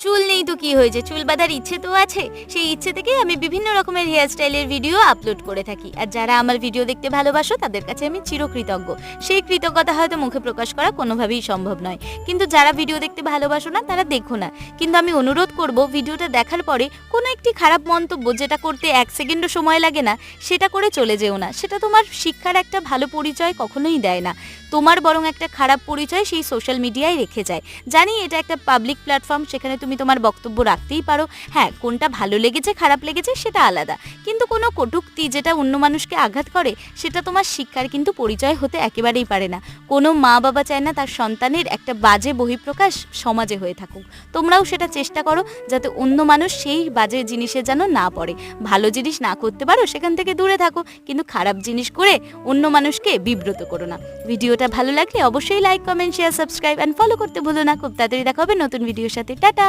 চুল নেই তো কি হয়েছে, চুল বাঁধার ইচ্ছে তো আছে। সেই ইচ্ছে থেকে আমি বিভিন্ন রকমের হেয়ার স্টাইলের ভিডিও আপলোড করে থাকি। আর যারা আমার ভিডিও দেখতে ভালোবাসো তাদের কাছে আমি চিরকৃতজ্ঞ। সেই কৃতজ্ঞতা হয়তো মুখে প্রকাশ করা কোনোভাবেই সম্ভব নয়। কিন্তু যারা ভিডিও দেখতে ভালোবাসো না তারা দেখো না। কিন্তু আমি অনুরোধ করব, ভিডিওটা দেখার পরে কোনো একটি খারাপ মন্তব্য, যেটা করতে 1 সেকেন্ডও সময় লাগে না, সেটা করে চলে যেও না। সেটা তোমার শিক্ষার একটা ভালো পরিচয় কখনোই দেয় না। তোমার বরং একটা খারাপ পরিচয় সেই সোশ্যাল মিডিয়ায় রেখে যায়। জানি এটা একটা পাবলিক প্ল্যাটফর্ম, সেখানে তুমি তোমার বক্তব্য রাখতেই পারো। হ্যাঁ, কোনটা ভালো লেগেছে খারাপ লেগেছে সেটা আলাদা, কিন্তু কোনো কটূক্তি যেটা অন্য মানুষকে আঘাত করে সেটা তোমার শিক্ষার কিন্তু পরিচয় হতে একেবারেই পারে না। কোনো মা বাবা চায় না তার সন্তানের একটা বাজে বহিঃপ্রকাশ সমাজে হয়ে থাকুক। তোমরাও সেটা চেষ্টা করো যাতে অন্য মানুষ সেই বাজে জিনিসে যেন না পড়ে। ভালো জিনিস না করতে পারো সেখান থেকে দূরে থাকো, কিন্তু খারাপ জিনিস করে অন্য মানুষকে বিব্রত করো না। ভিডিওটা ভালো লাগলে অবশ্যই like, comment, share, subscribe and follow করতে ভুলো না। খুব তাড়াতাড়ি দেখা হবে নতুন ভিডিওর সাথে। টাটা।